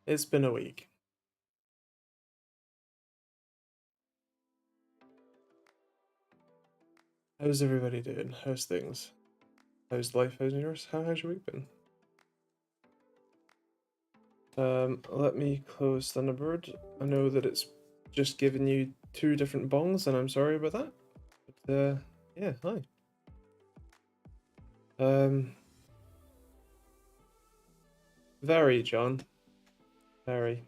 It's been a week. How's everybody doing? How's things? How's life? How's yours? How's your week been? Let me close Thunderbird. I know that it's just given you two different bongs, and I'm sorry about that. But yeah, hi. Very, John. Very.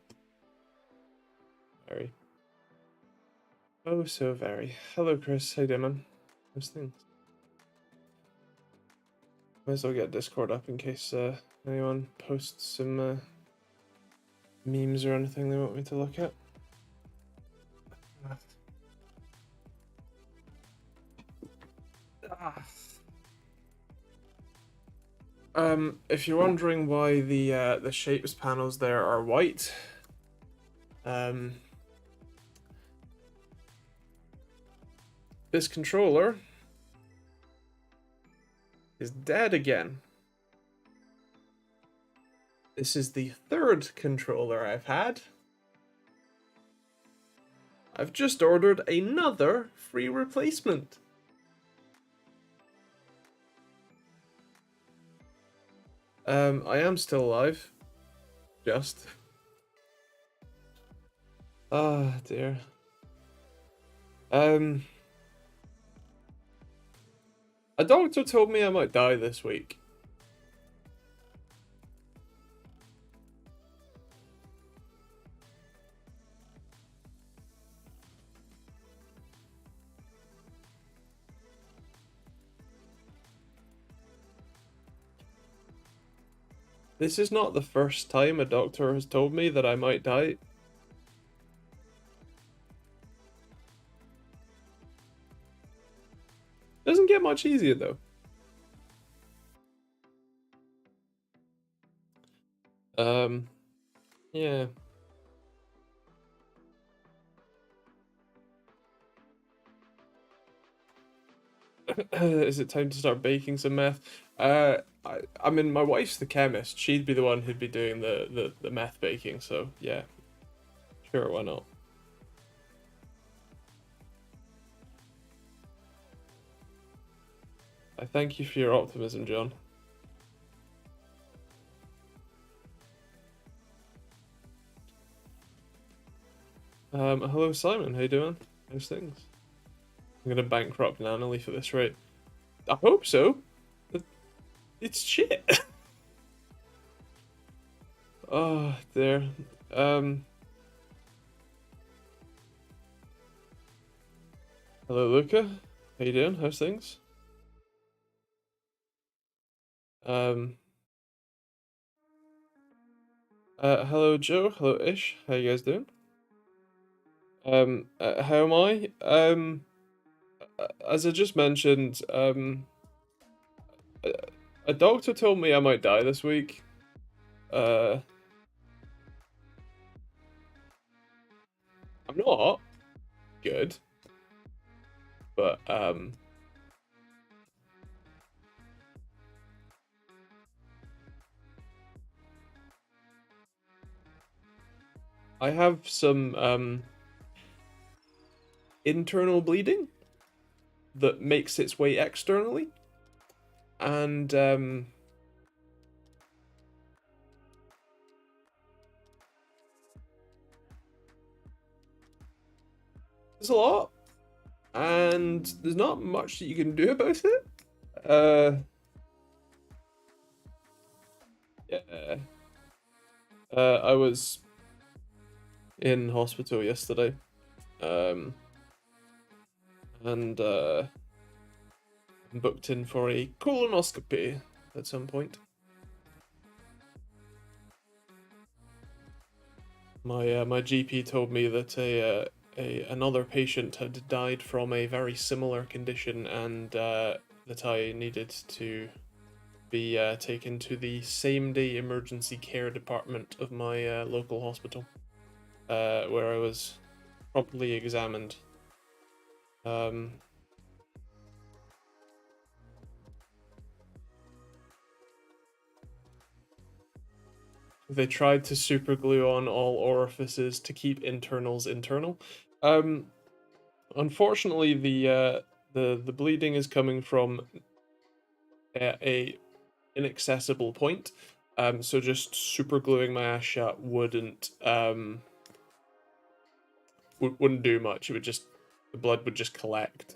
Very. Oh, so very. Hello, Chris. How you doing, man? How's things? Might as well get Discord up in case anyone posts some memes or anything they want me to look at. If you're wondering why the shapes panels there are white, this controller is dead again. This is the third controller I've had. I've just ordered another free replacement. I am still alive. Just. Ah, dear. A doctor told me I might die this week. This is not the first time a doctor has told me that I might die. Doesn't get much easier though. Yeah. Is it time to start baking some meth? I mean, my wife's the chemist. She'd be the one who'd be doing the meth baking, so yeah. Sure, why not? I thank you for your optimism, John. Hello Simon, how you doing? How's things? I'm gonna bankrupt Nanoleaf at this rate. I hope so. It's shit. Oh dear. Hello Luca. How you doing? How's things? Hello Joe. Hello Ish. How you guys doing? How am I? As I just mentioned, a doctor told me I might die this week. I'm not good, but I have some internal bleeding that makes its way externally, and there's a lot, and there's not much that you can do about it. Yeah. I was in hospital yesterday, and I'm booked in for a colonoscopy at some point. My GP told me that another patient had died from a very similar condition, and that I needed to be taken to the same-day emergency care department of my local hospital, where I was promptly examined. they tried to super glue on all orifices to keep internals internal. Unfortunately, the bleeding is coming from a inaccessible point. So just super gluing my ass shut wouldn't do much. It would just, the blood would just collect.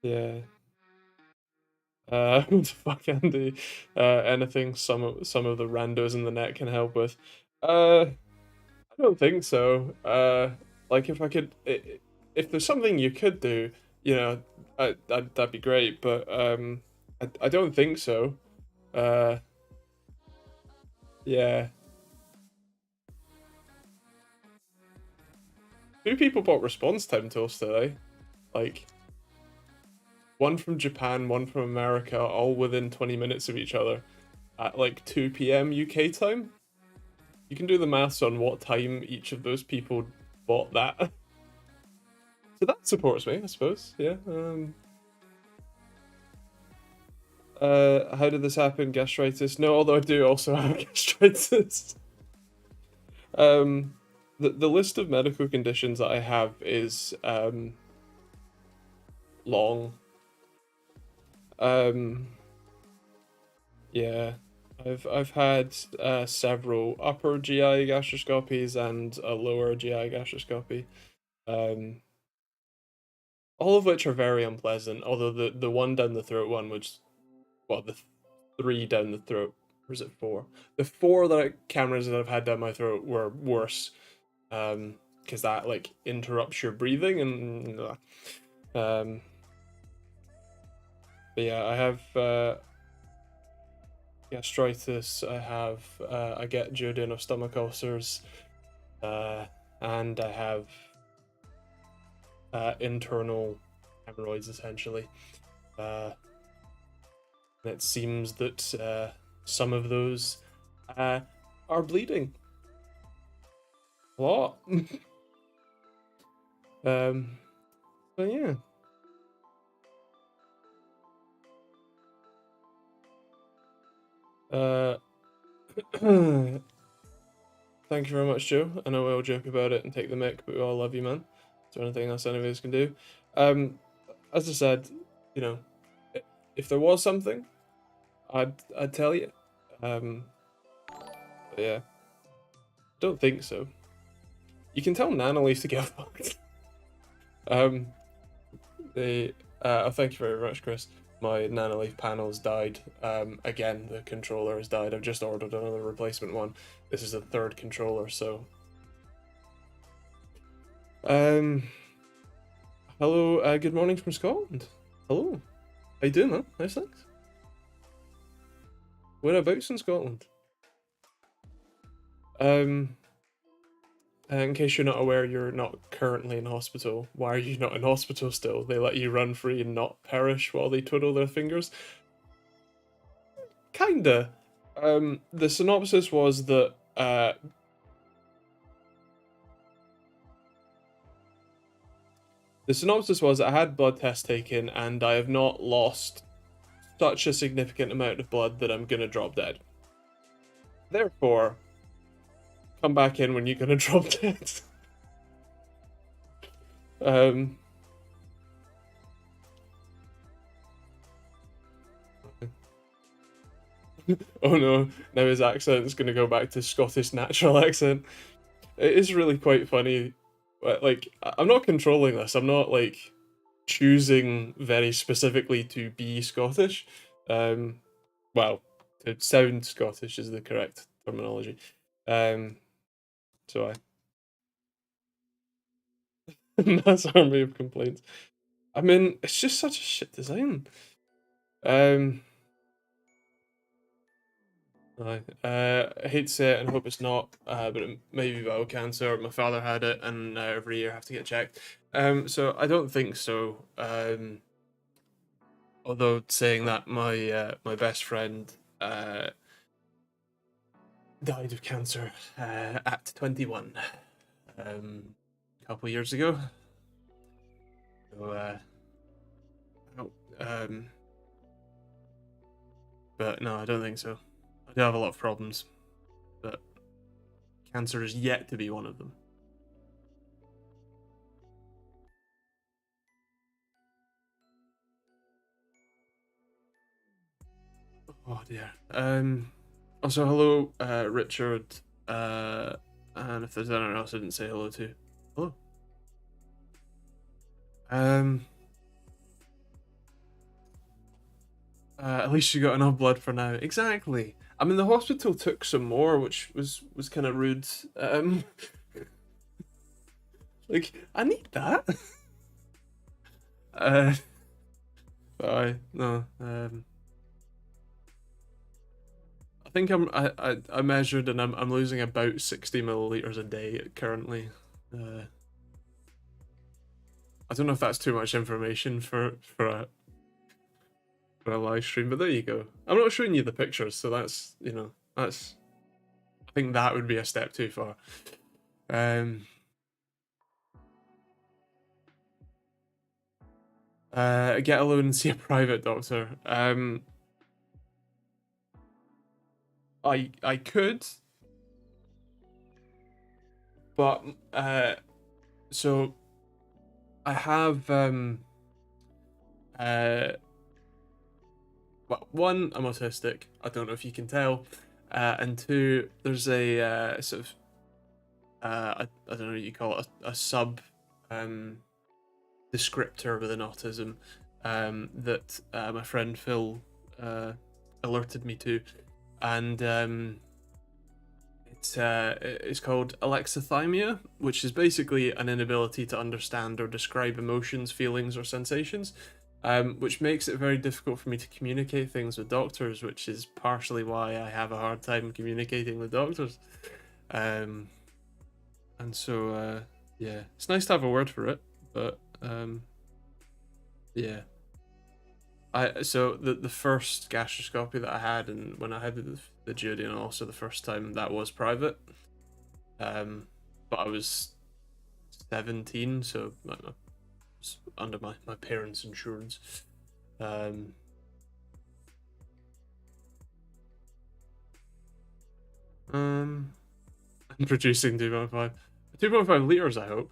Yeah. What the fuck, Andy? Anything some of the randos in the net can help with? I don't think so. Like if I could, if there's something you could do, you know, that'd be great. But I don't think so. Uh, yeah. Two people bought response time tools today. Like one from Japan, one from America, all within 20 minutes of each other at like 2 p.m. UK time. You can do the maths on what time each of those people bought that. So that supports me, I suppose. Yeah. How did this happen? Gastritis? No, although I do also have gastritis. The list of medical conditions that I have is long. Yeah, I've had several upper GI gastroscopies and a lower GI gastroscopy. All of which are very unpleasant. Although the one down the throat one, which, well, the three down the throat, or is it four? The four cameras that I've had down my throat were worse, because that like interrupts your breathing and. But yeah, I have gastritis. I get duodenal stomach ulcers, and I have internal hemorrhoids essentially. It seems that some of those are bleeding a lot. But yeah. Thank you very much, Joe. I know we all joke about it and take the mick, but we all love you, man. Is there anything else any of us can do? As I said, you know, if there was something, I'd tell you. But yeah, don't think so. You can tell Nanaleaf to get fucked. Oh, thank you very much, Chris. My Nanaleaf panels died. Again, the controller has died. I've just ordered another replacement one. This is the third controller, so. Hello, good morning from Scotland. Hello. How you doing, man? Nice, thanks. Whereabouts in Scotland? In case you're not aware, you're not currently in hospital. Why are you not in hospital still? They let you run free and not perish while they twiddle their fingers? Kinda. The synopsis was that I had blood tests taken and I have not lost such a significant amount of blood that I'm gonna drop dead. Therefore, come back in when you're gonna drop dead. Oh no, now his accent's gonna go back to Scottish natural accent. It is really quite funny. Like, I'm not controlling this. I'm not like choosing very specifically to be Scottish. Well, to sound Scottish is the correct terminology. So mass army of complaints. I mean, it's just such a shit design. I hate to say it and hope it's not, but it may be bowel cancer. My father had it, and every year I have to get checked. So I don't think so. Although saying that, my best friend died of cancer at 21, a couple of years ago. So um, But no, I don't think so. I do have a lot of problems, but cancer is yet to be one of them. Oh dear. Also, hello, Richard. And if there's anyone else I didn't say hello to, hello. At least you got enough blood for now. Exactly. I mean, the hospital took some more, which was kind of rude. Like, I need that. But no. I think I measured and I'm losing about 60 milliliters a day currently. I don't know if that's too much information for a live stream, but there you go. I'm not showing you the pictures, so that's, you know, that's, I think that would be a step too far. Get alone and see a private doctor. I could, but so I have well, one, I'm autistic. I don't know if you can tell, and two, there's a sort of I don't know what you call it, a sub descriptor within autism that my friend Phil alerted me to, and it's called alexithymia, which is basically an inability to understand or describe emotions, feelings, or sensations, which makes it very difficult for me to communicate things with doctors, which is partially why I have a hard time communicating with doctors. And so, yeah, it's nice to have a word for it, but yeah. So the first gastroscopy that I had, and when I had the duodenal, also the first time, that was private. But I was 17, so I was under my parents' insurance. I'm producing 2.5 liters, I hope.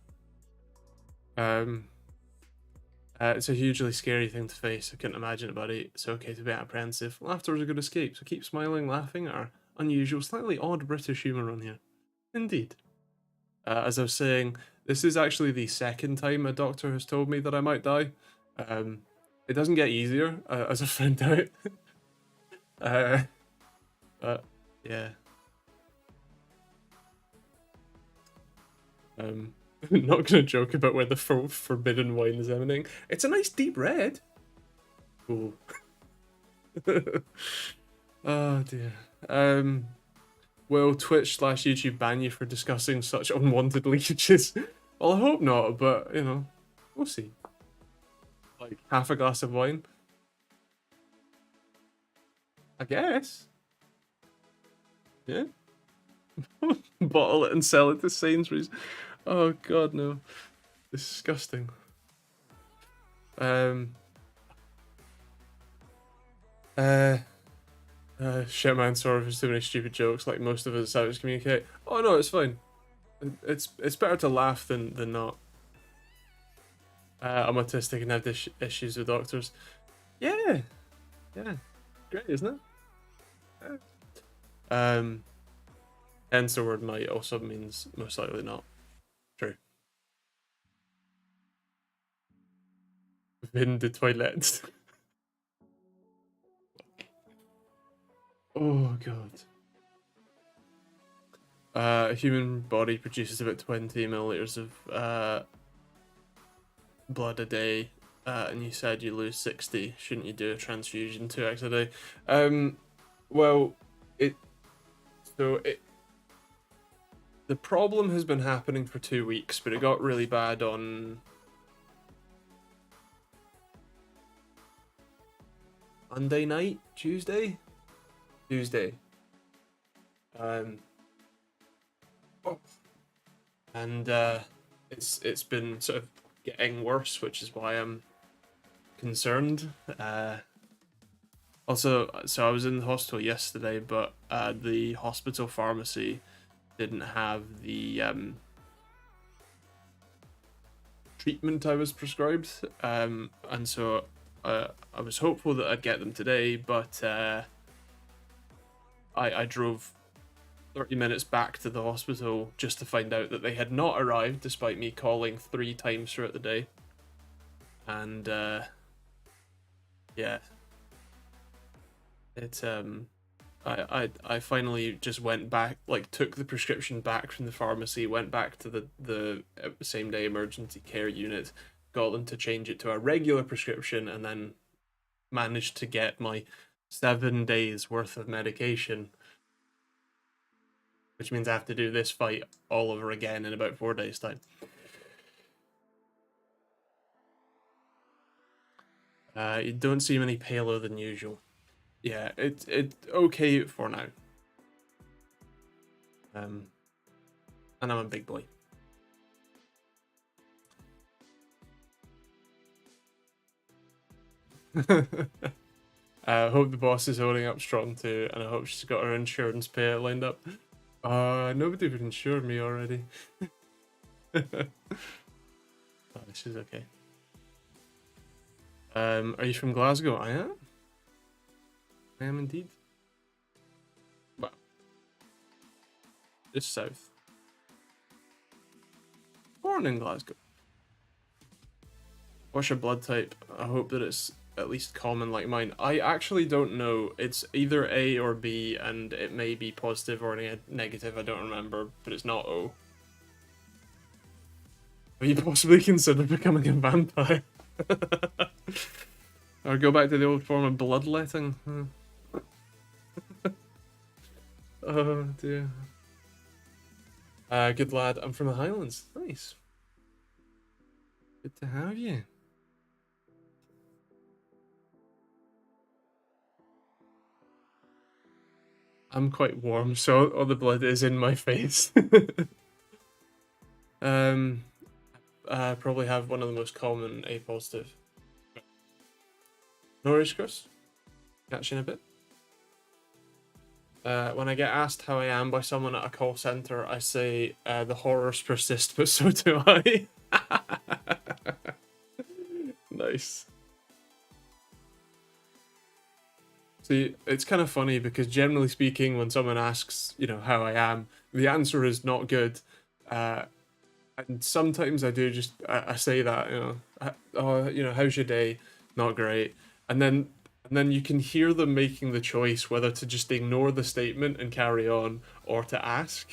It's a hugely scary thing to face. I couldn't imagine it, buddy. It's okay to be apprehensive. Laughter is a good escape, so keep smiling, laughing at our unusual, slightly odd British humour on here. Indeed. As I was saying, this is actually the second time a doctor has told me that I might die. It doesn't get easier, as I found out. But yeah. I'm not gonna joke about where the forbidden wine is emanating. It's a nice deep red. Cool. Oh dear. Will Twitch/YouTube ban you for discussing such unwanted leakages? Well, I hope not, but you know, we'll see. Like half a glass of wine, I guess. Yeah. Bottle it and sell it to Sainsbury's. Oh god, no. Disgusting. Shit, man, sorry for so many stupid jokes, like most of us how to communicate. Oh no, it's fine. It's better to laugh than not. I'm autistic and have issues with doctors. Yeah, yeah, great, isn't it? Hence the word might also means most likely not. True. In the toilets. Oh god. A human body produces about 20 milliliters of blood a day, and you said you lose 60. Shouldn't you do a transfusion 2x a day? Well, the problem has been happening for 2 weeks, but it got really bad on Monday night, Tuesday. And it's been sort of getting worse, which is why I'm concerned. Also, so I was in the hospital yesterday, but the hospital pharmacy didn't have the treatment I was prescribed, and so I was hopeful that I'd get them today, but I drove 30 minutes back to the hospital just to find out that they had not arrived, despite me calling 3 times throughout the day. And yeah, it I finally just went back, like took the prescription back from the pharmacy, went back to the same day emergency care unit, got them to change it to a regular prescription, and then managed to get my 7 days worth of medication, which means I have to do this fight all over again in about 4 days' time. You don't seem any paler than usual. Yeah, it's okay for now. And I'm a big boy. I hope the boss is holding up strong too, and I hope she's got her insurance payout lined up. Nobody would insure me already. Oh, this is okay. Are you from Glasgow? I am. I am indeed. Well, just south. Born in Glasgow. What's your blood type? I hope that it's at least common like mine. I actually don't know. It's either A or B, and it may be positive or negative. I don't remember, but it's not O. Have you possibly considered becoming a vampire? Or go back to the old form of bloodletting? Oh dear. Good lad. I'm from the Highlands. Nice. Good to have you. I'm quite warm, so all the blood is in my face. I probably have one of the most common A positive. No worries, Chris. Catch you in a bit. When I get asked how I am by someone at a call center, I say the horrors persist, but so do I. Nice. See, it's kind of funny because generally speaking, when someone asks, how I am, the answer is not good. And sometimes I do just I say that, oh, how's your day? Not great. And then you can hear them making the choice whether to just ignore the statement and carry on or to ask.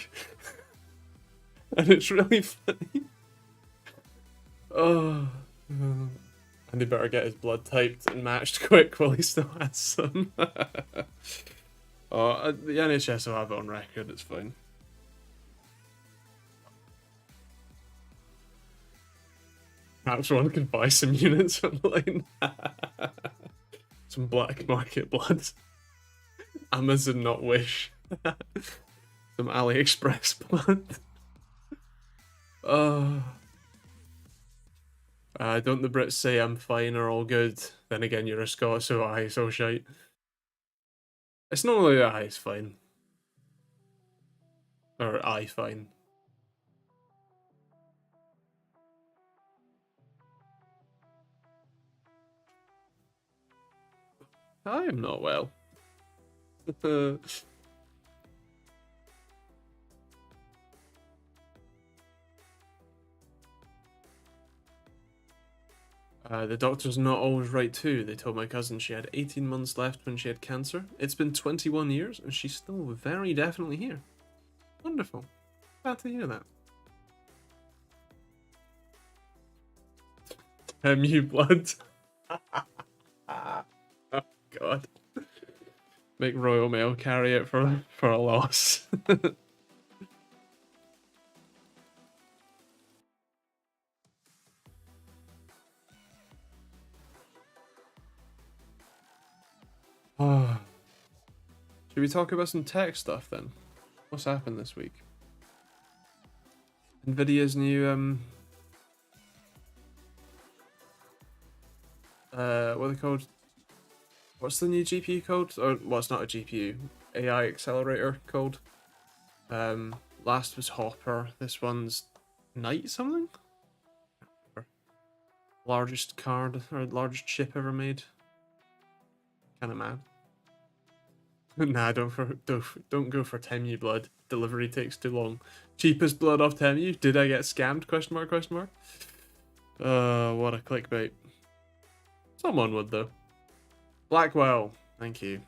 And it's really funny. Oh. And he better get his blood typed and matched quick while he still has some. Oh, the NHS will have it on record, it's fine. Perhaps one could buy some units online. Some black market blood. Amazon, not Wish. Some AliExpress blood. Don't the Brits say I'm fine or all good? Then again, you're a Scot, so aye, so shite. It's normally aye, it's fine. Or aye, fine. I am not well. The doctor's not always right too. They told my cousin she had 18 months left when she had cancer. It's been 21 years and she's still very definitely here. Wonderful. Glad to hear that. MU blood. Oh god. Make Royal Mail carry it for a loss. Oh. Should we talk about some tech stuff then? What's happened this week? Nvidia's new what are they called? what's the new GPU called? Or well, it's not a GPU, AI accelerator called. Last was Hopper. This one's Knight something. Largest card or largest chip ever made. Kind of mad. Nah, don't go for Temu blood. Delivery takes too long. Cheapest blood off Temu. Did I get scammed? Question mark? Question mark. What a clickbait. Someone would though. Blackwell, thank you.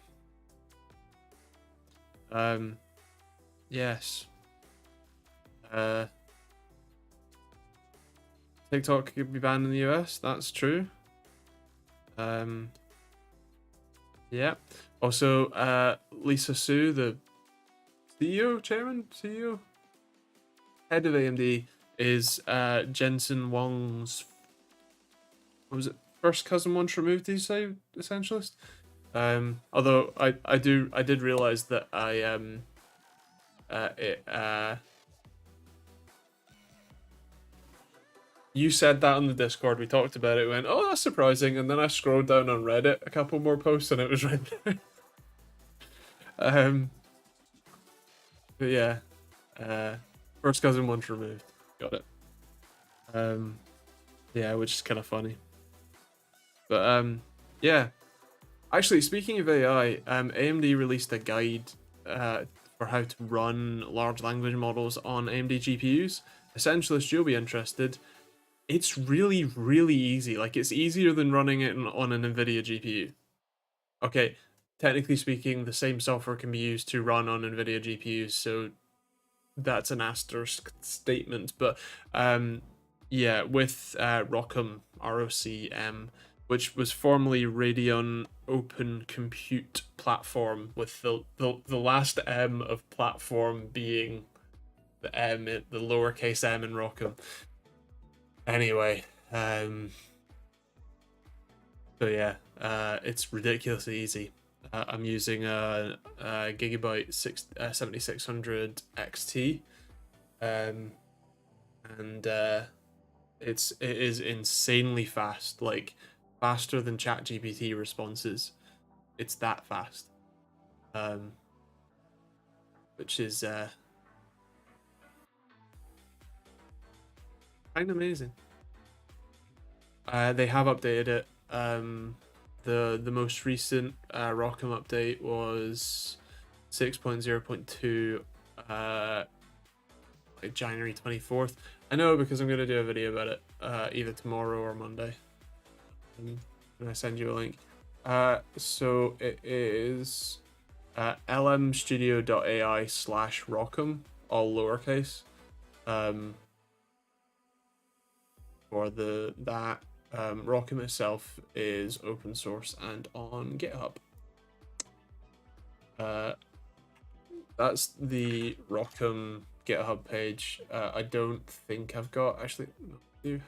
Yes. TikTok could be banned in the US. That's true. Yeah. Also, Lisa Su, the CEO, head of AMD, is Jensen Huang's, what was it, first cousin once removed, do you say, essentialist? Although I did realize that you said that on the Discord, we talked about it, went, oh, that's surprising, and then I scrolled down on Reddit a couple more posts and it was right there. But yeah, first cousin once removed, got it. Yeah, which is kind of funny. But yeah, actually, speaking of AI, AMD released a guide for how to run large language models on AMD GPUs. Essentialist, you'll be interested. It's really, really easy. Like, it's easier than running it on an NVIDIA GPU. Okay, technically speaking, the same software can be used to run on NVIDIA GPUs, so that's an asterisk statement. But yeah, with ROCm, ROCm, which was formerly Radeon Open Compute Platform, with the last M of platform being the M, the lowercase m in ROCm. Anyway, so yeah, it's ridiculously easy. I'm using a Gigabyte 7600 XT, and it is insanely fast, like faster than ChatGPT responses. It's that fast, which is kind of amazing. They have updated it. The most recent ROCm update was 6.0.2, like January 24th. I know because I'm gonna do a video about it either tomorrow or Monday. And I send you a link. So it is lmstudio.ai/ROCm, all lowercase. For that. ROCm itself is open source and on GitHub. That's the ROCm GitHub page. I don't think I've got, actually, no, I do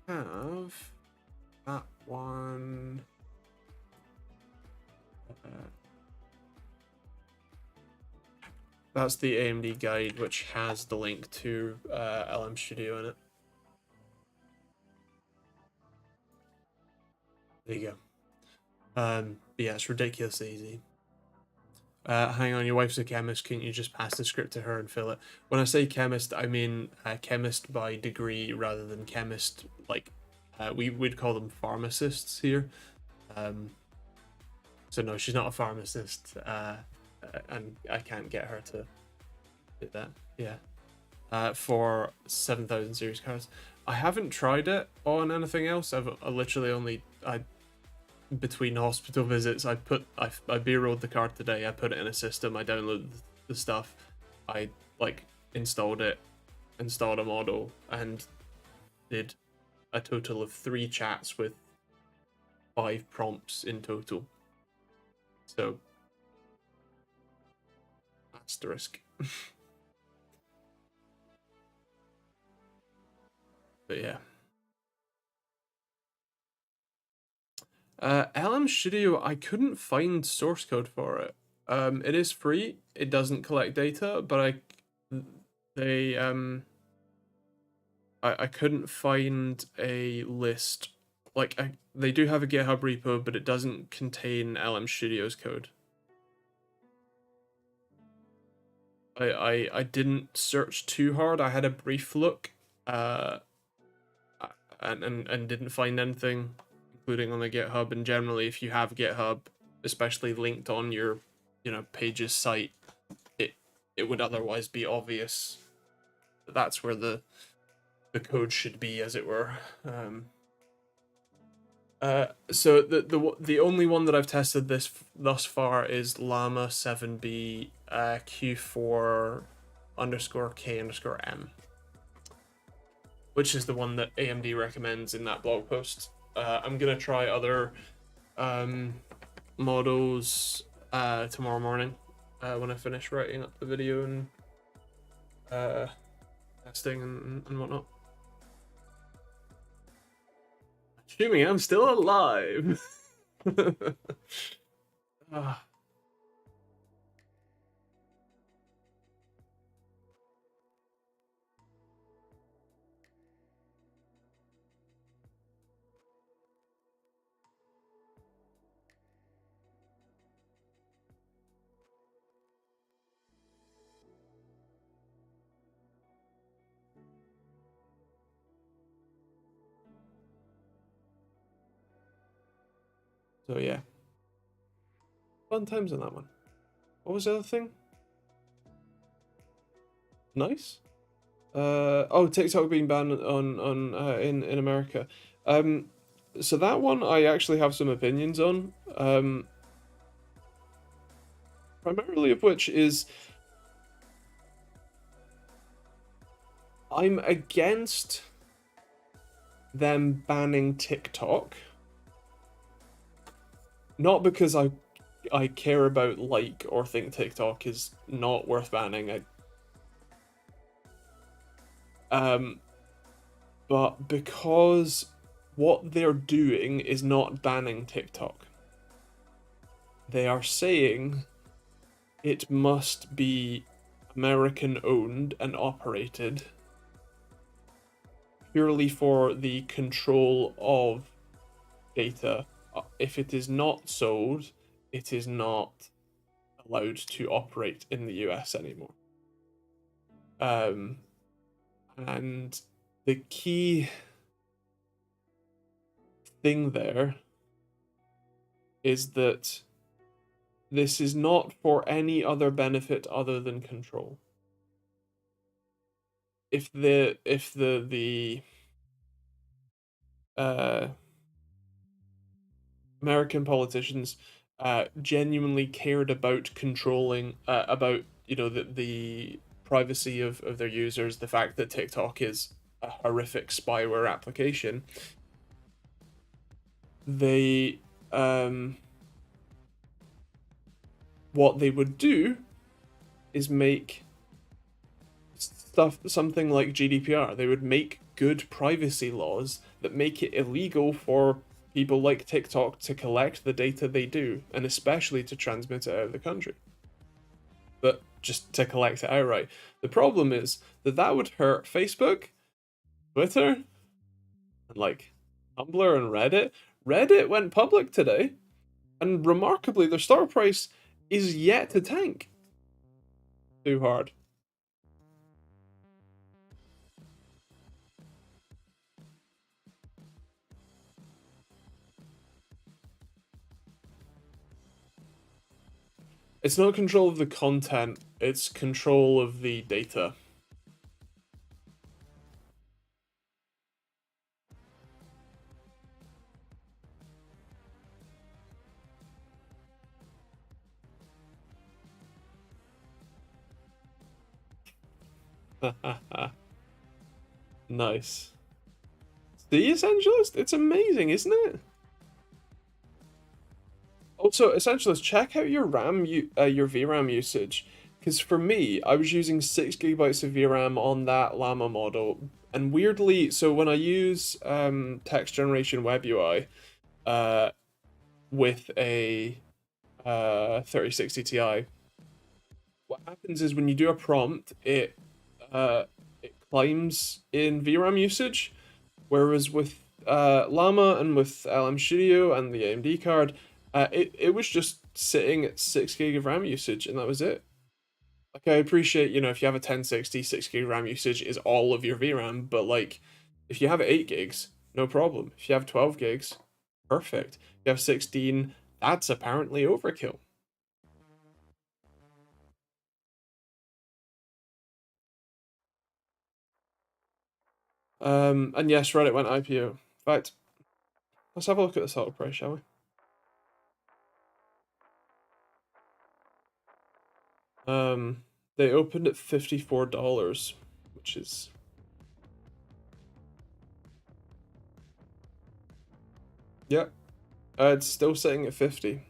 have that one. That's the AMD guide, which has the link to LM Studio in it. There you go. But yeah, it's ridiculously easy. Hang on, your wife's a chemist. Can't you just pass the script to her and fill it? When I say chemist, I mean chemist by degree rather than chemist, like we'd call them pharmacists here. So no, she's not a pharmacist, and I can't get her to do that. Yeah. For 7000 series cards. I haven't tried it on anything else. I literally only between hospital visits, I B-rolled the card today. I put it in a system. I downloaded the stuff. I like installed it, installed a model, and did a total of 3 chats with 5 prompts in total. So asterisk. But yeah. LM Studio, I couldn't find source code for it. It is free. It doesn't collect data, but I couldn't find a list like they do have a GitHub repo, but it doesn't contain LM Studio's code. I didn't search too hard. I had a brief look, and didn't find anything, including on the GitHub. And generally, if you have GitHub, especially linked on your, Page's site, it would otherwise be obvious that that's where the code should be, as it were. So the only one that I've tested thus far is llama 7b q4_k_m, which is the one that AMD recommends in that blog post. I'm gonna try other models tomorrow morning when I finish writing up the video and testing and whatnot. Assuming I'm still alive. So yeah, fun times on that one. What was the other thing? Nice. Oh, TikTok being banned on in America. So that one I actually have some opinions on. Primarily of which is I'm against them banning TikTok. Not because I care about or think TikTok is not worth banning. But because what they're doing is not banning TikTok. They are saying it must be American owned and operated purely for the control of data. If it is not sold, it is not allowed to operate in the US anymore. And the key thing there is that this is not for any other benefit other than control. If the American politicians genuinely cared about controlling about the privacy of their users, the fact that TikTok is a horrific spyware application, they what they would do is make something like GDPR. They would make good privacy laws that make it illegal for people like TikTok to collect the data they do, and especially to transmit it out of the country. But just to collect it outright. The problem is that would hurt Facebook, Twitter, and Tumblr and Reddit. Reddit went public today, and remarkably, their stock price is yet to tank too hard. It's not control of the content, it's control of the data. Nice. The Essentialist? It's amazing, isn't it? Also, Essentialist, check out your your VRAM usage. Because for me, I was using 6 gigabytes of VRAM on that Llama model. And weirdly, so when I use text generation web UI with a 3060 Ti, what happens is when you do a prompt, it climbs in VRAM usage, whereas with Llama and with LM Studio and the AMD card, it was just sitting at 6 gig of RAM usage, and that was it. Like, I appreciate, if you have a 1060, 6 gig RAM usage is all of your VRAM, but like, if you have 8 gigs, no problem. If you have 12 gigs, perfect. If you have 16, that's apparently overkill. And yes, Reddit went IPO. In fact, let's have a look at the salt price, shall we? They opened at $54, which is yeah. It's still sitting at 50.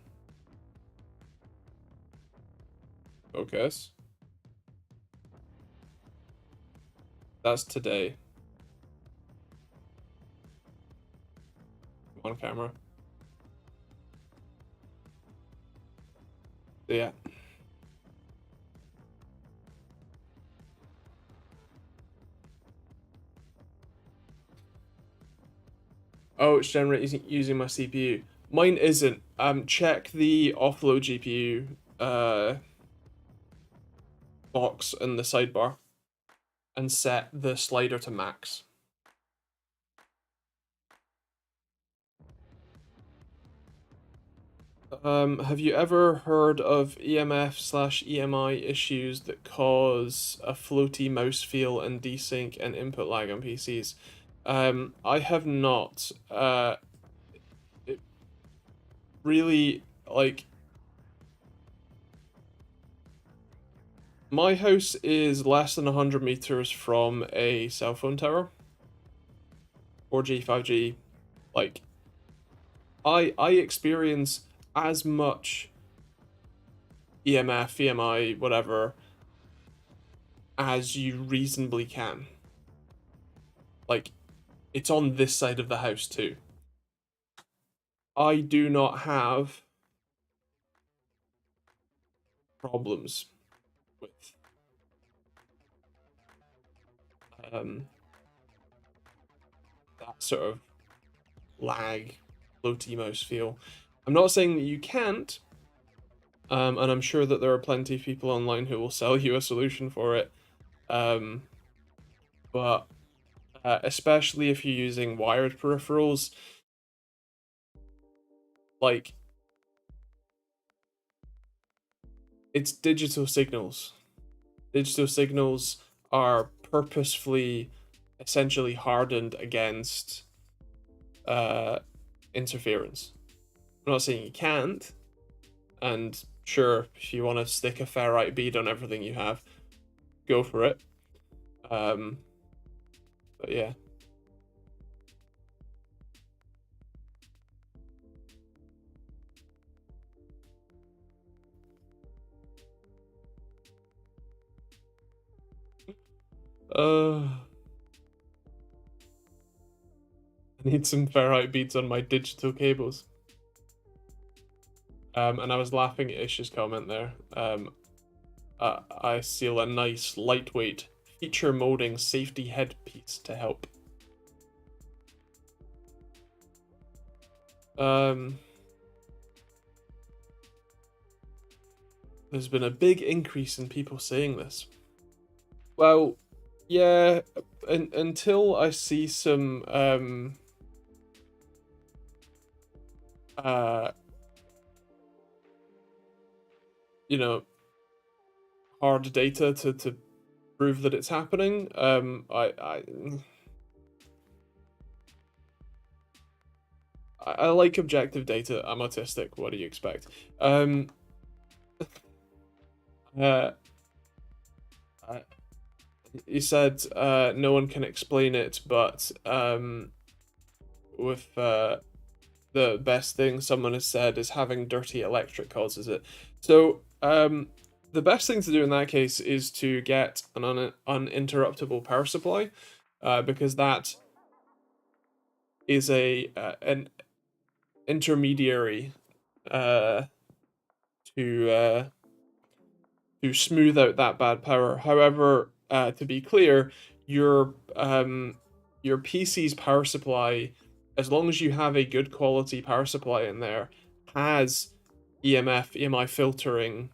Focus. That's today. On camera. Yeah. Oh, it's generating using my CPU. Mine isn't. Check the offload GPU box in the sidebar and set the slider to max. Have you ever heard of EMF/EMI issues that cause a floaty mouse feel and desync and input lag on PCs? I have not. It really, like, my house is less than 100 meters from a cell phone tower. 4G, 5G, like, I experience as much EMF, EMI, whatever, as you reasonably can. Like, it's on this side of the house too. I do not have problems with that sort of lag, floaty mouse feel. I'm not saying that you can't, and I'm sure that there are plenty of people online who will sell you a solution for it, but especially if you're using wired peripherals, like, it's digital signals. Digital signals are purposefully, essentially hardened against interference. I'm not saying you can't, and sure, if you want to stick a ferrite bead on everything you have, go for it. But yeah. I need some ferrite beads on my digital cables. And I was laughing at Ish's comment there. I seal a nice, lightweight, feature molding safety headpiece to help. There's been a big increase in people saying this. Well, yeah, until I see some you know, hard data to prove that it's happening. I like objective data. I'm autistic. What do you expect? You said no one can explain it, but with the best thing someone has said is having dirty electric causes it. So the best thing to do in that case is to get an uninterruptible power supply, because that is an intermediary to smooth out that bad power. However, to be clear, your PC's power supply as long as you have a good quality power supply in there, has EMF, EMI filtering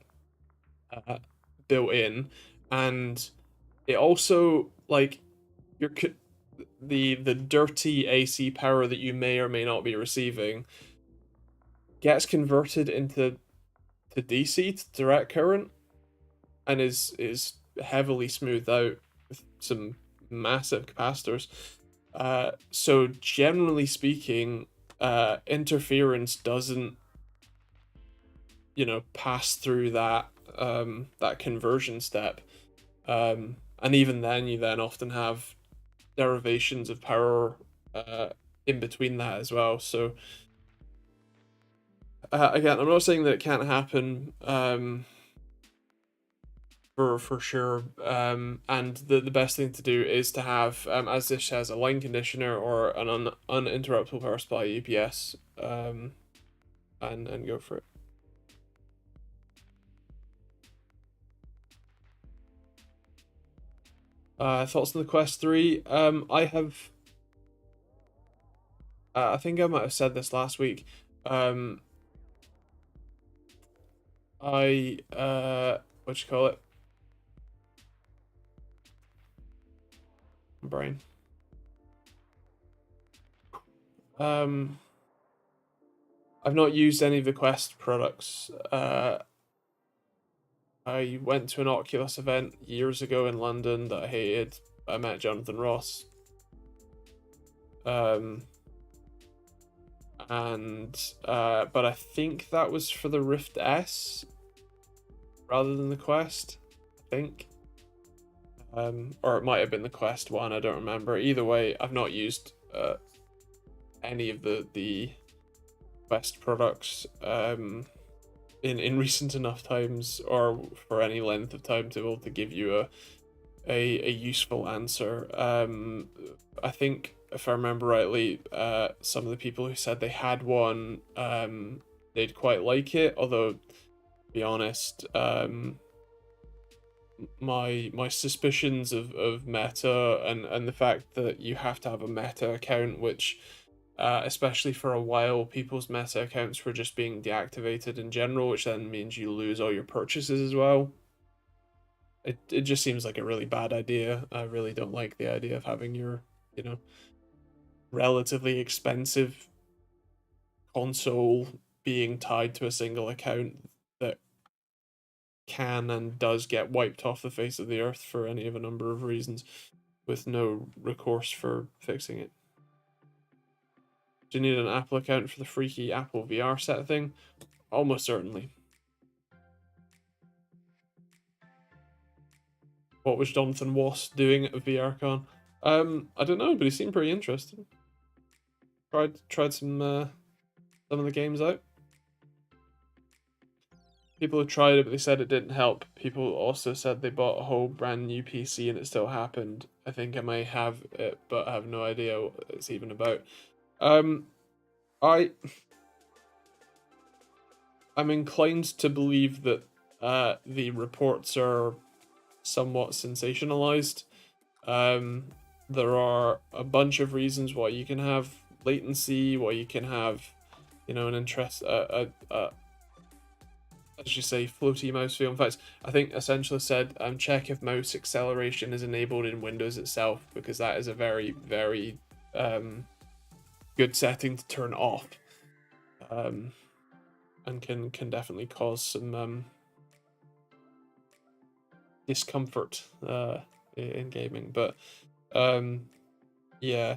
built in, and it also, like, your the dirty AC power that you may or may not be receiving gets converted into DC, to direct current, and is heavily smoothed out with some massive capacitors. So generally speaking, interference doesn't, pass through that conversion step. And even then, you then often have derivations of power in between that as well. So again, I'm not saying that it can't happen. For sure. And the best thing to do is to have, as this has, a line conditioner or an uninterruptible power supply UPS, and go for it. Thoughts on the Quest 3? I have. I think I might have said this last week. What you call it? Brain. I've not used any of the Quest products. I went to an Oculus event years ago in London that I hated. I met Jonathan Ross. But I think that was for the Rift S rather than the Quest, I think. Or it might have been the Quest 1, I don't remember. Either way, I've not used any of the Quest products in recent enough times, or for any length of time, to be able to give you a useful answer. I think, if I remember rightly, some of the people who said they had one, they'd quite like it, although, to be honest, my suspicions of Meta, and the fact that you have to have a Meta account, which especially for a while, people's Meta accounts were just being deactivated in general, which then means you lose all your purchases as well. It just seems like a really bad idea. I really don't like the idea of having your, relatively expensive console being tied to a single account that can and does get wiped off the face of the earth for any of a number of reasons, with no recourse for fixing it. Do you need an Apple account for the freaky Apple VR set thing? Almost certainly. What was Jonathan Ross doing at VRCon? I don't know, but he seemed pretty interested. Tried some of the games out. People have tried it, but they said it didn't help. People also said they bought a whole brand new PC and it still happened. I think I may have it, but I have no idea what it's even about. I'm inclined to believe that the reports are somewhat sensationalized. There are a bunch of reasons why you can have latency, why you can have, an interest, as you say, floaty mouse feel. In fact, I think Essentialist said, check if mouse acceleration is enabled in Windows itself, because that is a very, very good setting to turn off, and can definitely cause some discomfort in gaming. But yeah.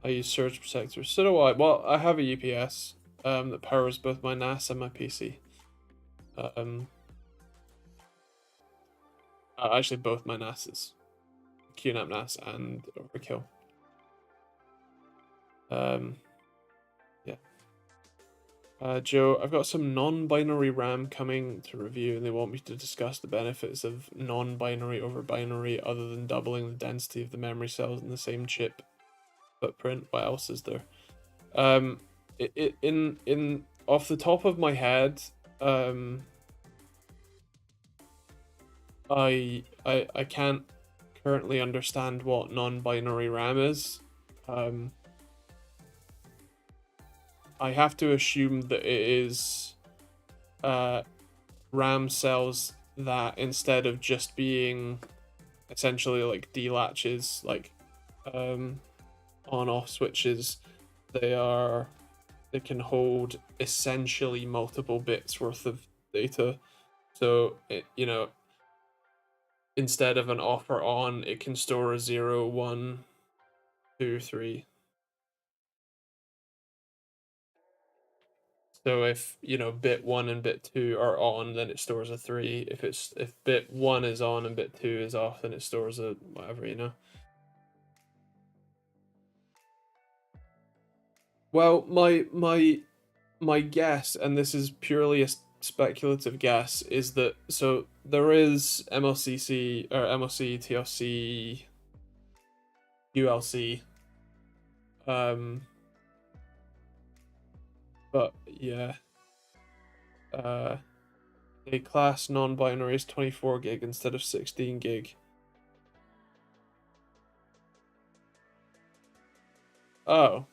I use surge protectors. So do I. Well, I have a UPS that powers both my NAS and my PC. Actually, both my NASs, QNAP NAS and Overkill. Yeah. Joe, I've got some non-binary RAM coming to review, and they want me to discuss the benefits of non-binary over binary, other than doubling the density of the memory cells in the same chip, footprint. What else is there? In off the top of my head, I can't currently understand what non-binary RAM is. I have to assume that it is RAM cells that, instead of just being essentially like D-latches, like on-off switches, they can hold essentially multiple bits worth of data. So you know, instead of an off or on, it can store a 0, 1, 2, 3. So if, you know, bit 1 and bit 2 are on, then it stores a 3. If bit 1 is on and bit 2 is off, then it stores a whatever, you know. Well, my guess, and this is purely a speculative guess, is that, so there is MLCC or MLC, TLC, ULC, but yeah, a class non-binary is 24 gig instead of 16 gig. Oh,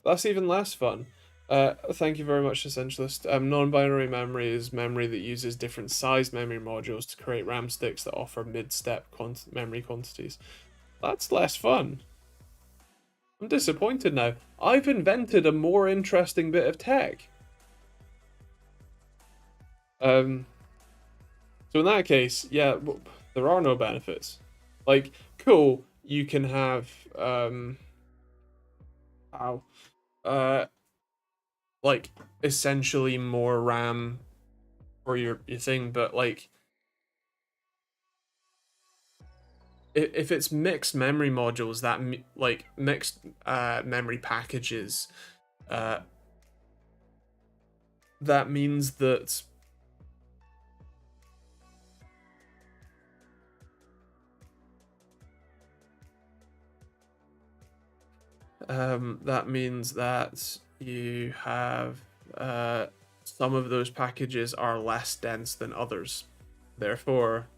that's even less fun. Thank you very much, Essentialist. Non-binary memory is memory that uses different size memory modules to create RAM sticks that offer mid-step memory quantities. That's less fun. I'm disappointed now. I've invented a more interesting bit of tech. So in that case, yeah, there are no benefits. Like, cool, you can have like essentially more RAM for your thing, but like if it's mixed memory modules, that like mixed memory packages, that means that you have some of those packages are less dense than others. Therefore,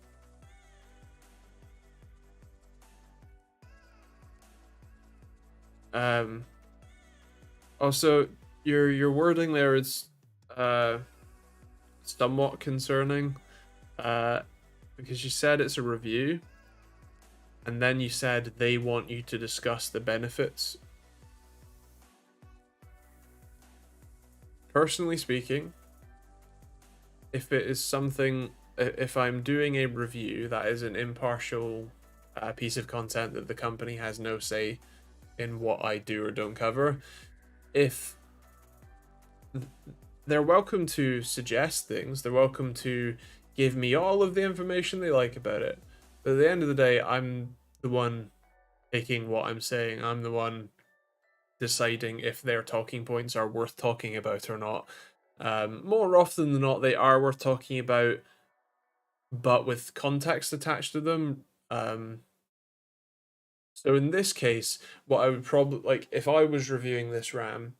also your wording there is somewhat concerning, because you said it's a review, and then you said they want you to discuss the benefits. Personally speaking, if it is something, if I'm doing a review that is an impartial piece of content that the company has no say in what I do or don't cover, if they're welcome to suggest things, they're welcome to give me all of the information they like about it. But at the end of the day, I'm the one picking what I'm saying. I'm the one deciding if their talking points are worth talking about or not. More often than not, they are worth talking about, but with context attached to them. So in this case, what I would probably, like, if I was reviewing this RAM,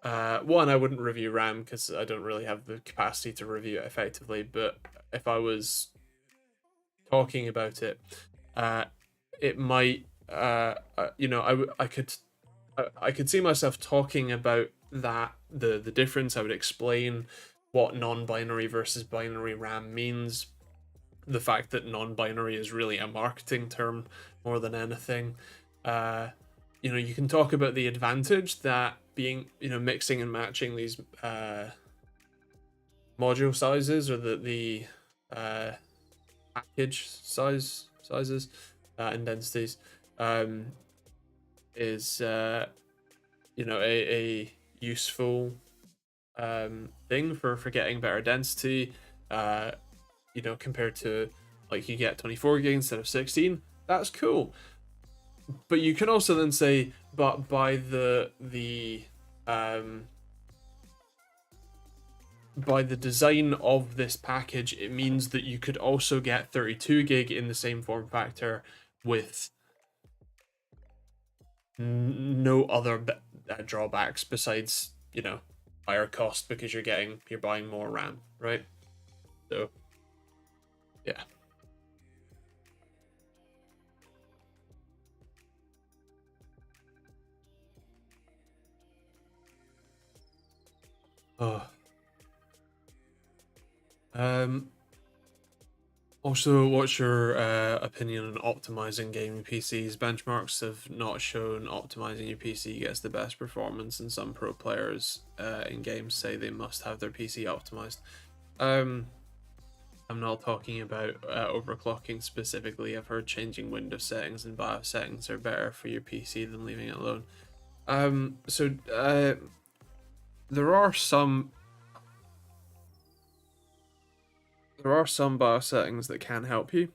one, I wouldn't review RAM because I don't really have the capacity to review it effectively. But if I was talking about it, it might, you know, I could see myself talking about that, the difference. I would explain what non-binary versus binary RAM means, the fact that non-binary is really a marketing term more than anything. You know, you can talk about the advantage that being, you know, mixing and matching these module sizes, or the package sizes and densities, is you know, a useful thing for getting better density, you know, compared to, like, you get 24 gig instead of 16. That's cool. But you can also then say, but by the design of this package, it means that you could also get 32 gig in the same form factor with no other drawbacks besides, higher cost because you're buying more RAM, right? So yeah. Oh. Also, what's your opinion on optimizing gaming PCs? Benchmarks have not shown optimizing your PC gets the best performance, and some pro players in games say they must have their PC optimized. Um, I'm not talking about overclocking specifically. I've heard changing Windows settings and BIOS settings are better for your PC than leaving it alone. There are some BIOS settings that can help you.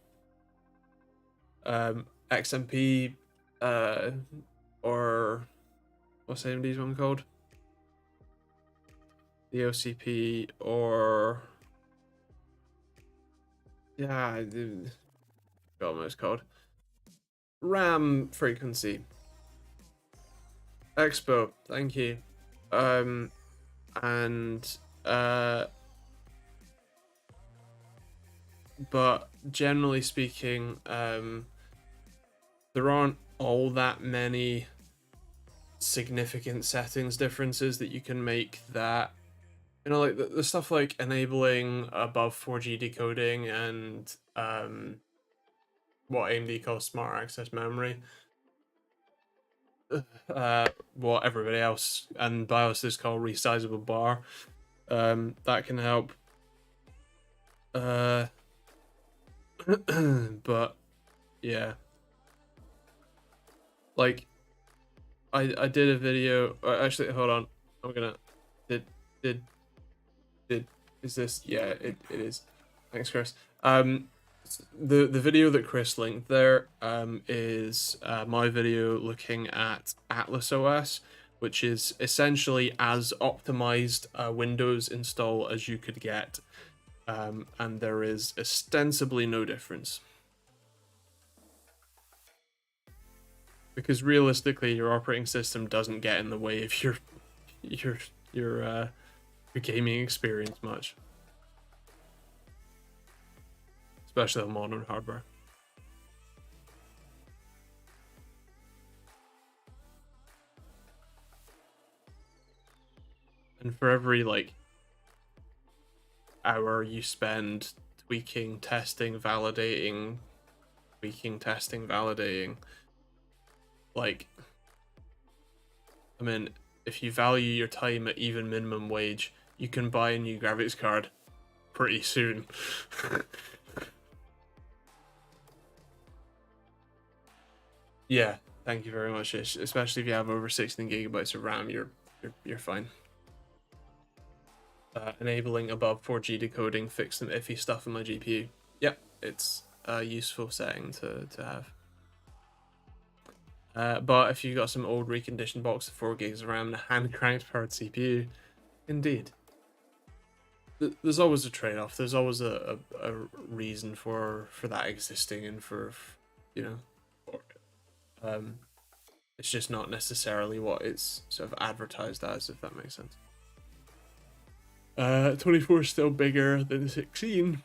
XMP, or what's AMD's one called? The OCP, or yeah, I forgot what it's called. RAM frequency. Expo, thank you. And but generally speaking, there aren't all that many significant settings differences that you can make that, like the stuff like enabling above 4G decoding and what AMD calls smart access memory, what everybody else and BIOS is called resizable bar, that can help. But yeah, like I did a video. Actually, hold on. I'm gonna did did did is this? Yeah, it is. Thanks, Chris. The video that Chris linked there is my video looking at Atlas OS, which is essentially as optimized a Windows install as you could get, and there is ostensibly no difference. Because realistically, your operating system doesn't get in the way of your gaming experience much, especially on modern hardware. And for every like hour you spend tweaking, testing, validating, like, I mean, if you value your time at even minimum wage, you can buy a new graphics card pretty soon. Yeah, thank you very much. Especially if you have over 16 gigabytes of RAM, you're fine. Enabling above 4G decoding fixed some iffy stuff on my GPU. Yep, it's a useful setting to have. But if you got some old reconditioned box of 4 gigs of RAM and a hand cranked powered CPU, indeed. There's always a trade-off. There's always a reason for that existing, and for it's just not necessarily what it's sort of advertised as, if that makes sense. 24 is still bigger than 16,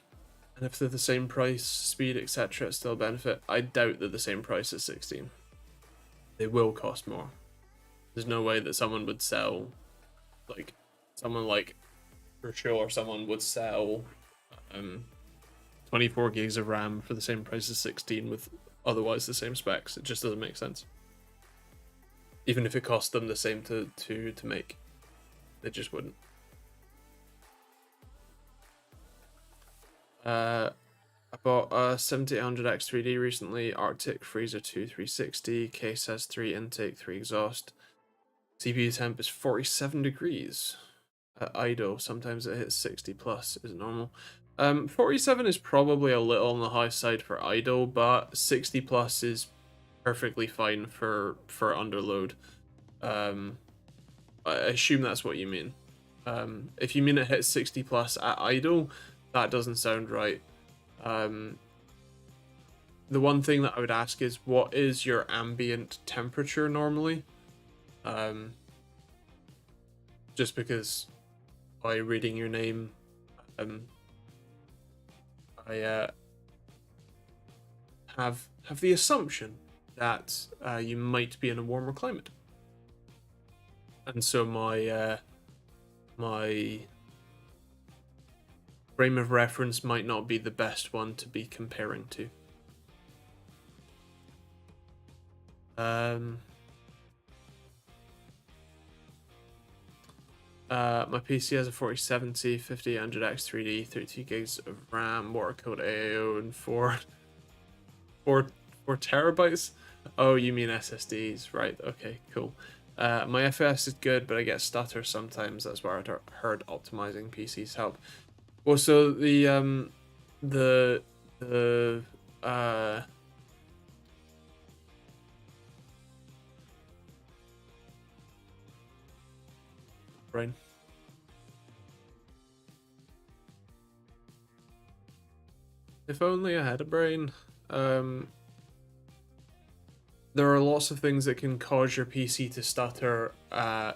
and if they're the same price, speed, etc., still benefit. I doubt they're the same price as 16. They will cost more. There's no way that someone would sell, like, someone like Virtual or someone would sell 24 gigs of RAM for the same price as 16 with otherwise the same specs. It just doesn't make sense. Even if it cost them the same to make, they just wouldn't. I bought a 7800X3D recently. Arctic Freezer 2 360. Case has 3 intake, 3 exhaust. CPU temp is 47 degrees. At idle, sometimes it hits 60 plus, is normal. 47 is probably a little on the high side for idle, but 60 plus is perfectly fine for underload. I assume that's what you mean. If you mean it hits 60 plus at idle, that doesn't sound right. the one thing that I would ask is, what is your ambient temperature normally? Just because by reading your name, I have the assumption that you might be in a warmer climate, and so my frame of reference might not be the best one to be comparing to. My PC has a 4070, 5800X 3D, 32 gigs of RAM, watercode AIO, and 4 terabytes. Oh, you mean SSDs, right? Okay, cool. My FPS is good, but I get stutter sometimes. That's where I heard optimizing PCs help. Well, so the brain. If only I had a brain. There are lots of things that can cause your PC to stutter, or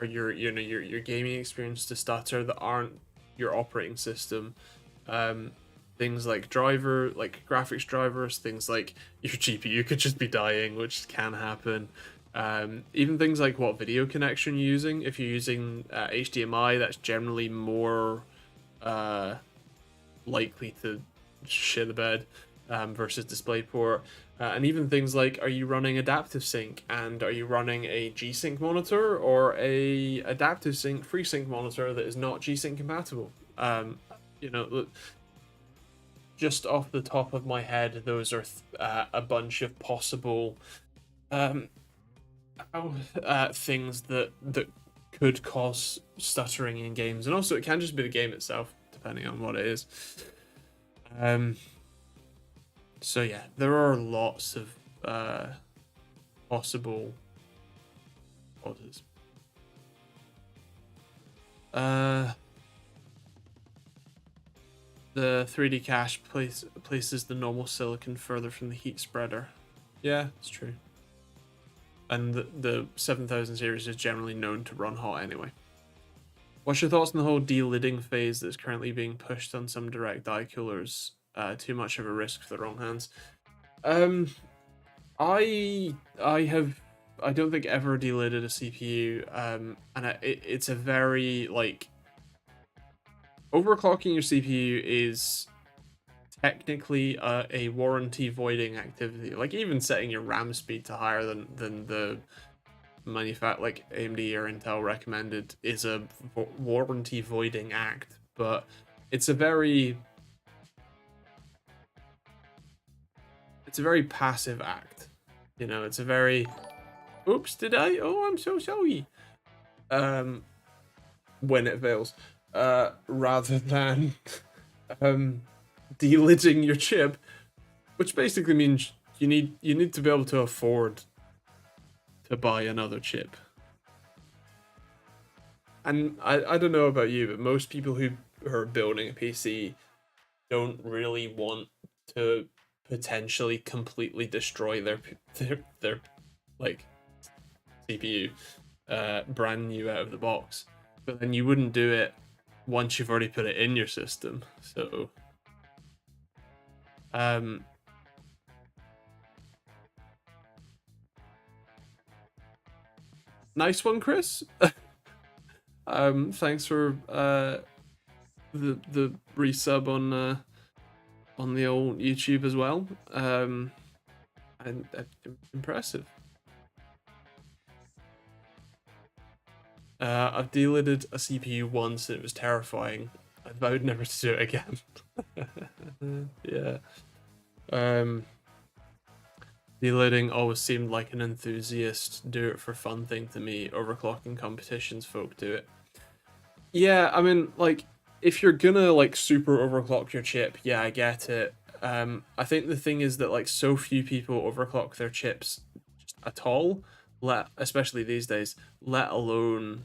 your gaming experience to stutter that aren't your operating system. Things like graphics drivers, things like your GPU could just be dying, which can happen. Even things like what video connection you're using. If you're using HDMI, that's generally more likely to shit the bed versus DisplayPort. And even things like, are you running adaptive sync, and are you running a G-Sync monitor or a adaptive sync FreeSync monitor that is not G-Sync compatible? Just off the top of my head, those are a bunch of possible things that could cause stuttering in games, and also it can just be the game itself, depending on what it is. So yeah, there are lots of possible causes. The 3D cache places the normal silicon further from the heat spreader. Yeah, it's true. And the 7000 series is generally known to run hot anyway. What's your thoughts on the whole de-lidding phase that's currently being pushed on some direct die coolers? Too much of a risk for the wrong hands. I don't think ever de-lidded a CPU, and it's a very, like, overclocking your CPU is technically a warranty voiding activity. Like, even setting your RAM speed to higher than the like AMD or Intel recommended is a warranty voiding act, but it's a very passive act. It's a very, oops, did I? Oh, I'm so sorry. When it fails, rather than delidding your chip, which basically means you need to be able to afford to buy another chip. And I don't know about you, but most people who are building a PC don't really want to potentially completely destroy their like CPU brand new out of the box. But then you wouldn't do it once you've already put it in your system. So nice one, Chris. Thanks for the resub on the old YouTube as well. And impressive. I've delidded a CPU once and it was terrifying. I vowed never to do it again. Yeah. Delidding always seemed like an enthusiast, do it for fun thing to me. Overclocking competitions, folk do it. Yeah, I mean, like, if you're gonna, like, super overclock your chip, yeah, I get it. I think the thing is that, like, so few people overclock their chips at all, especially these days, let alone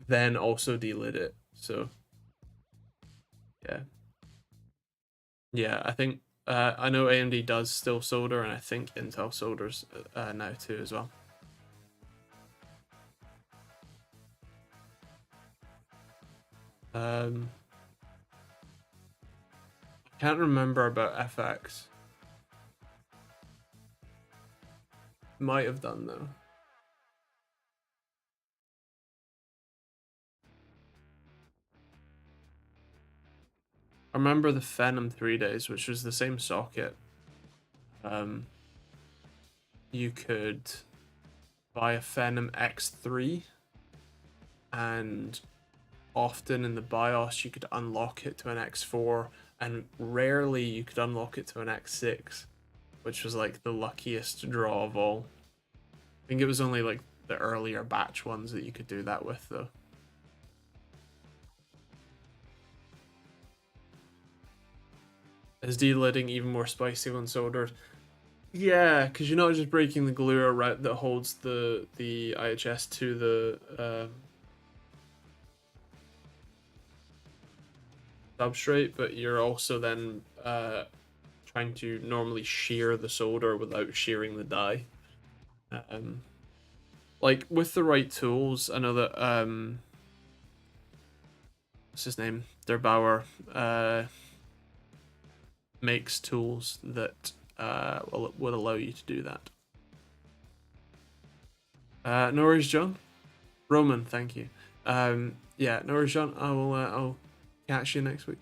then also delid it. So Yeah. Yeah, I think I know AMD does still solder, and I think Intel solders now too as well. I can't remember about FX. Might have done though. I remember the Phenom 3 days, which was the same socket. You could buy a Phenom X3, and often in the BIOS you could unlock it to an X4, and rarely you could unlock it to an X6, which was like the luckiest draw of all. I think it was only like the earlier batch ones that you could do that with though. Is de-lidding even more spicy when soldered? Yeah, because you're not just breaking the glue around that holds the IHS to the substrate, but you're also then trying to normally shear the solder without shearing the die. Like with the right tools, I know that what's his name? Der Bauer makes tools that would allow you to do that. No worries, John. Roman, thank you. Yeah, no worries, John. I'll catch you next week.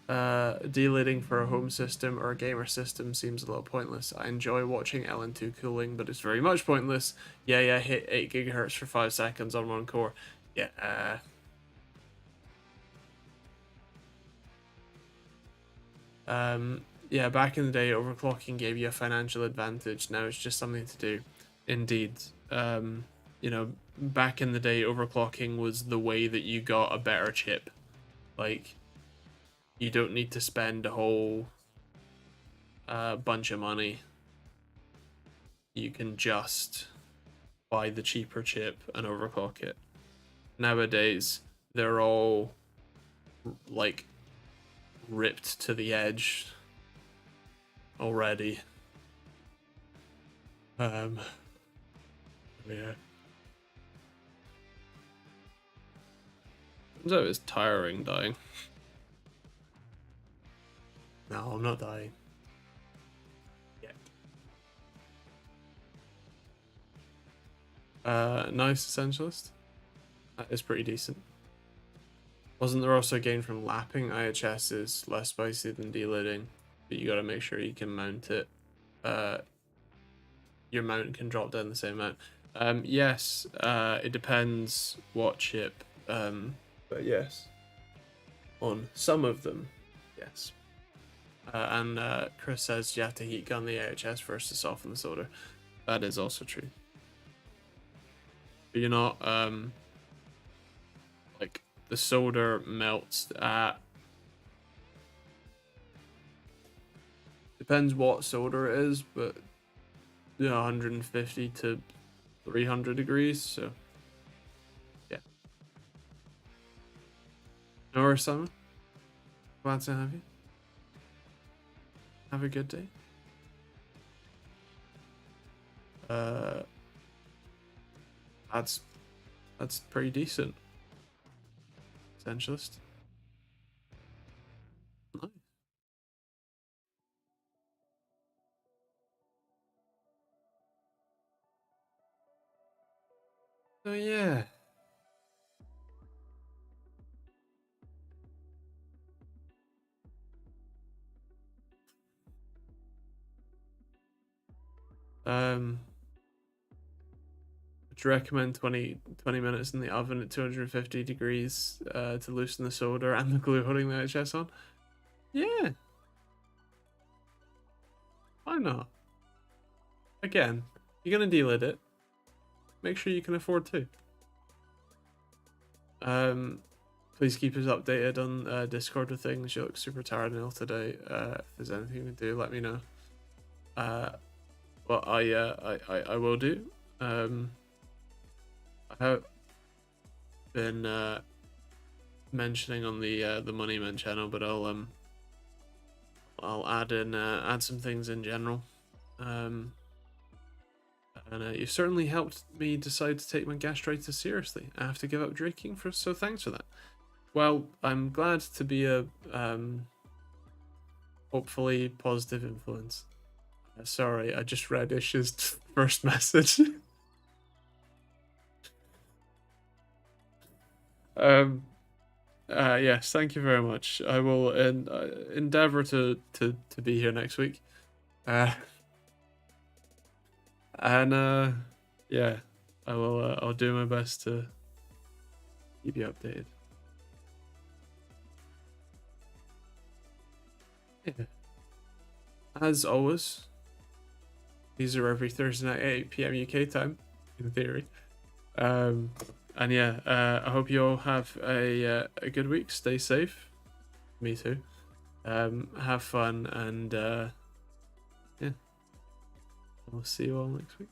Delidding for a home system or a gamer system seems a little pointless. I enjoy watching LN2 cooling, but it's very much pointless. Yeah, hit 8 gigahertz for 5 seconds on one core. Yeah. Yeah, back in the day, overclocking gave you a financial advantage. Now it's just something to do. Indeed. You know, back in the day, overclocking was the way that you got a better chip. Like, you don't need to spend a whole bunch of money. You can just buy the cheaper chip and overclock it. Nowadays, they're all like ripped to the edge already. Yeah. Turns out it's tiring dying. No, I'm not dying. Yet. Nice Essentialist. That is pretty decent. Wasn't there also a gain from lapping? IHS is less spicy than delidding, but you gotta make sure you can mount it. Your mount can drop down the same amount. Yes, it depends what chip. But yes. On some of them, yes. And Chris says you have to heat gun the AHS first to soften the solder. That is also true. But you're not, like, the solder melts at... Depends what solder it is, but 150 to 300 degrees, so... Yeah. No worries, Simon. Glad to have you. Have a good day. That's pretty decent. Essentialist. Nice. So yeah. Would you recommend 20 minutes in the oven at 250 degrees to loosen the solder and the glue holding the HS on? Yeah. Why not? Again, you're gonna delid it. Make sure you can afford to. Please keep us updated on Discord with things. You look super tired and ill today. If there's anything you can do, let me know. Well, I will do. I hope been mentioning on the Money Men channel, but I'll add some things in general. And you've certainly helped me decide to take my gastritis seriously. I have to give up drinking, so thanks for that. Well, I'm glad to be a hopefully positive influence. Sorry, I just read Ish's first message. Yes, thank you very much. I will endeavor to be here next week. And yeah, I will. I'll do my best to keep you updated. Yeah. As always, these are every Thursday night at 8 p.m. UK time, in theory. And yeah, I hope you all have a good week. Stay safe. Me too. Have fun, and yeah, we'll see you all next week.